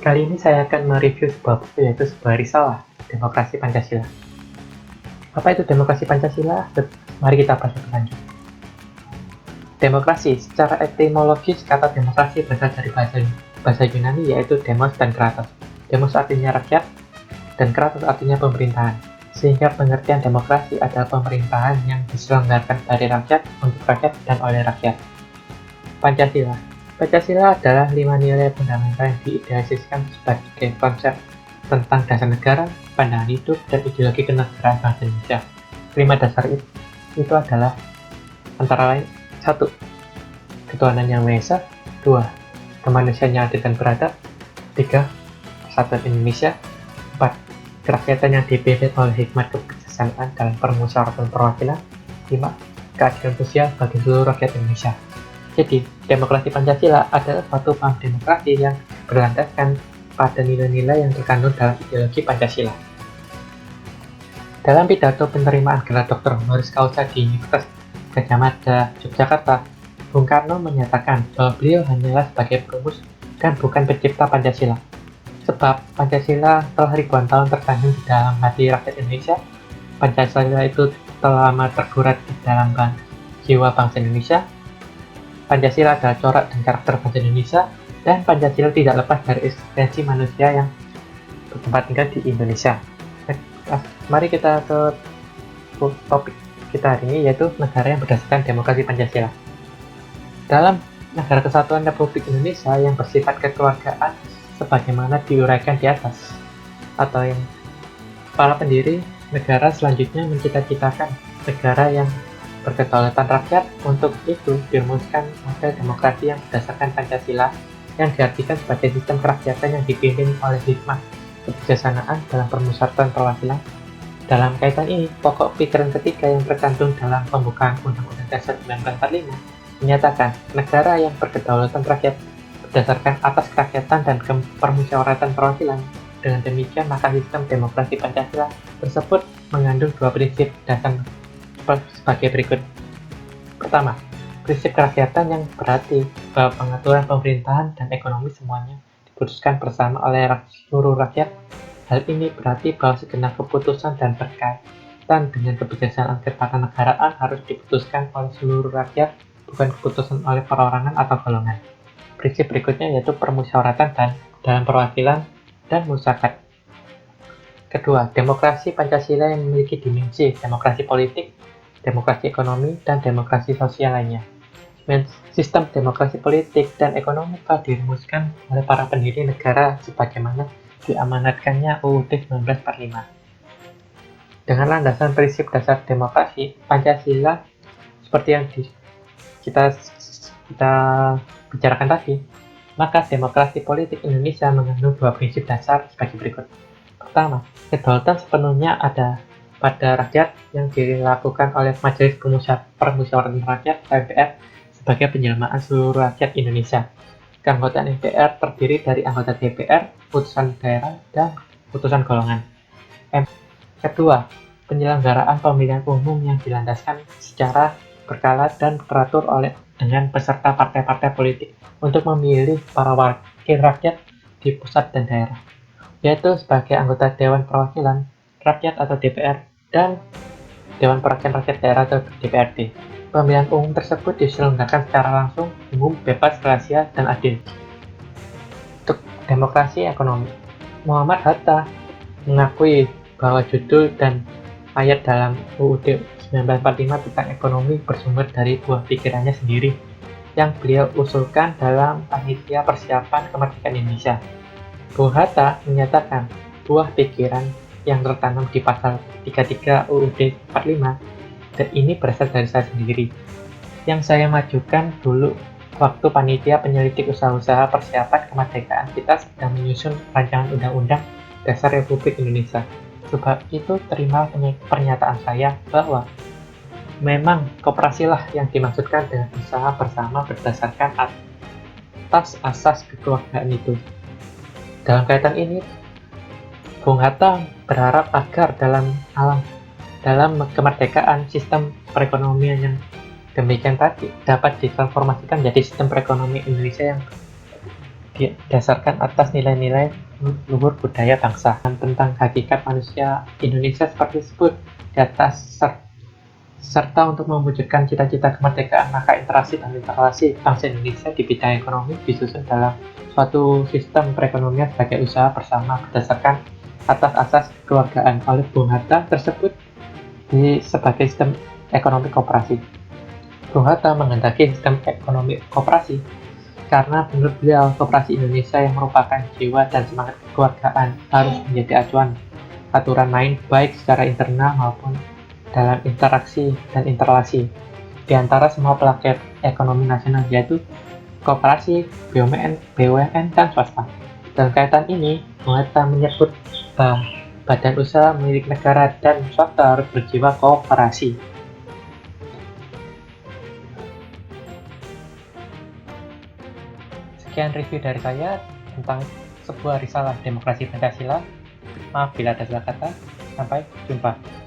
Kali ini saya akan mereview sebuah buku, yaitu sebuah risalah, Demokrasi Pancasila. Apa itu Demokrasi Pancasila? Mari kita bahas lebih lanjut. Demokrasi, secara etimologis kata demokrasi berasal dari bahasa Yunani, yaitu demos dan kratos. Demos artinya rakyat, dan kratos artinya pemerintahan. Sehingga pengertian demokrasi adalah pemerintahan yang diselenggarakan dari rakyat, untuk rakyat, dan oleh rakyat. Pancasila. Pancasila adalah 5 nilai fundamental yang diidealisasikan sebagai konsep tentang dasar negara, pandangan hidup, dan ideologi kenegaraan bangsa Indonesia. 5 dasar itu adalah antara lain: 1. Ketuhanan yang Maha Esa. 2. Kemanusiaan yang adil dan beradab. 3. Persatuan Indonesia. 4. Kerakyatan yang dipimpin oleh hikmat kebijaksanaan dalam permusyawaratan perwakilan. 5. Keadilan sosial bagi seluruh rakyat Indonesia. Jadi, demokrasi Pancasila adalah suatu paham demokrasi yang berlandaskan pada nilai-nilai yang terkandung dalam ideologi Pancasila. Dalam pidato penerimaan gelar Dr. Honoris Causa di Universitas Gadjah Mada, Yogyakarta, Bung Karno menyatakan bahwa beliau hanyalah sebagai perumus dan bukan pencipta Pancasila. Sebab Pancasila telah ribuan tahun terkandung di dalam hati rakyat Indonesia. Pancasila itu telah lama tergurat di dalam jiwa bangsa Indonesia. Pancasila adalah corak dan karakter bangsa Indonesia, dan Pancasila tidak lepas dari eksistensi manusia yang bertempat tinggal di Indonesia. Mari kita ke topik kita hari ini, yaitu negara yang berdasarkan demokrasi Pancasila. Dalam Negara Kesatuan Republik Indonesia yang bersifat kekeluargaan sebagaimana diuraikan di atas, atau yang para pendiri negara selanjutnya mencita-citakan negara yang berkedaulatan rakyat. Untuk itu dirumuskan model demokrasi yang berdasarkan Pancasila, yang diartikan sebagai sistem kerakyatan yang dipimpin oleh hikmat kebijaksanaan dalam permusyawaratan perwakilan. Dalam kaitan ini, pokok pikiran ketiga yang tercantum dalam pembukaan Undang-Undang Dasar 1945 menyatakan negara yang berkedaulatan rakyat berdasarkan atas kerakyatan dan permusyawaratan perwakilan. Dengan demikian, maka sistem demokrasi Pancasila tersebut mengandung dua prinsip dasar sebagai berikut. Pertama, prinsip kerakyatan yang berarti bahwa pengaturan pemerintahan dan ekonomi semuanya diputuskan bersama oleh seluruh rakyat. Hal ini berarti bahwa segenap keputusan dan berkaitan dengan kebijaksanaan ketatanegaraan harus diputuskan oleh seluruh rakyat, bukan keputusan oleh perorangan atau golongan. Prinsip berikutnya yaitu permusyawaratan dan dalam perwakilan dan musyawarah. Kedua, demokrasi Pancasila yang memiliki dimensi demokrasi politik, demokrasi ekonomi, dan demokrasi sosial lainnya. Sistem demokrasi politik dan ekonomi telah dirumuskan oleh para pendiri negara sebagaimana diamanatkannya UUD 1945. Dengan landasan prinsip dasar demokrasi Pancasila seperti yang kita bicarakan tadi, maka demokrasi politik Indonesia mengandung dua prinsip dasar sebagai berikut. Pertama, kedaulatan sepenuhnya ada pada rakyat yang dilakukan oleh Majelis Permusyawaratan Rakyat (MPR) sebagai penjelmaan seluruh rakyat Indonesia. Keanggotaan MPR terdiri dari anggota DPR, putusan daerah, dan putusan golongan. Kedua, penyelenggaraan pemilihan umum yang dilandaskan secara berkala dan teratur dengan peserta partai-partai politik untuk memilih para wakil rakyat di pusat dan daerah, yaitu sebagai anggota Dewan Perwakilan Rakyat atau DPR dan Dewan Perwakilan Rakyat Daerah atau DPRD. Pemilihan umum tersebut diselenggarakan secara langsung, umum, bebas, rahasia, dan adil. Untuk demokrasi ekonomi, Muhammad Hatta mengakui bahwa judul dan ayat dalam UUD 1945 tentang ekonomi bersumber dari buah pikirannya sendiri yang beliau usulkan dalam panitia persiapan kemerdekaan Indonesia. Bung Hatta menyatakan buah pikiran yang tertanam di pasal 33 UUD 45, dan ini berasal dari saya sendiri, yang saya majukan dulu waktu panitia penyelidik usaha-usaha persiapan kemerdekaan kita sedang menyusun rancangan Undang-Undang Dasar Republik Indonesia. Sebab itu terima pernyataan saya bahwa memang koperasilah yang dimaksudkan dengan usaha bersama berdasarkan atas asas kekeluargaan itu. Dalam kaitan ini, Bung Hatta berharap agar dalam kemerdekaan sistem perekonomian yang demikian tadi dapat ditransformasikan menjadi sistem perekonomian Indonesia yang didasarkan atas nilai-nilai luhur budaya bangsa. Dan tentang hakikat manusia Indonesia seperti disebut di atas, serta untuk mewujudkan cita-cita kemerdekaan, maka interaksi dan relasi bangsa Indonesia di bidang ekonomi disusun dalam suatu sistem perekonomian sebagai usaha bersama berdasarkan atas asas kekeluargaan. Oleh Bung Hatta tersebut sebagai sistem ekonomi koperasi. Bung Hatta menghendaki sistem ekonomi koperasi karena menurut beliau koperasi Indonesia yang merupakan jiwa dan semangat kekeluargaan harus menjadi acuan aturan main baik secara internal maupun dalam interaksi dan interrelasi di antara semua pelaku ekonomi nasional, yaitu koperasi, BUMN, dan swasta. Dalam kaitan ini, Bung Hatta menyebut badan usaha milik negara dan swasta harus berjiwa kooperasi. Sekian review dari saya tentang sebuah risalah demokrasi Pancasila. Maaf bila ada salah kata. Sampai jumpa.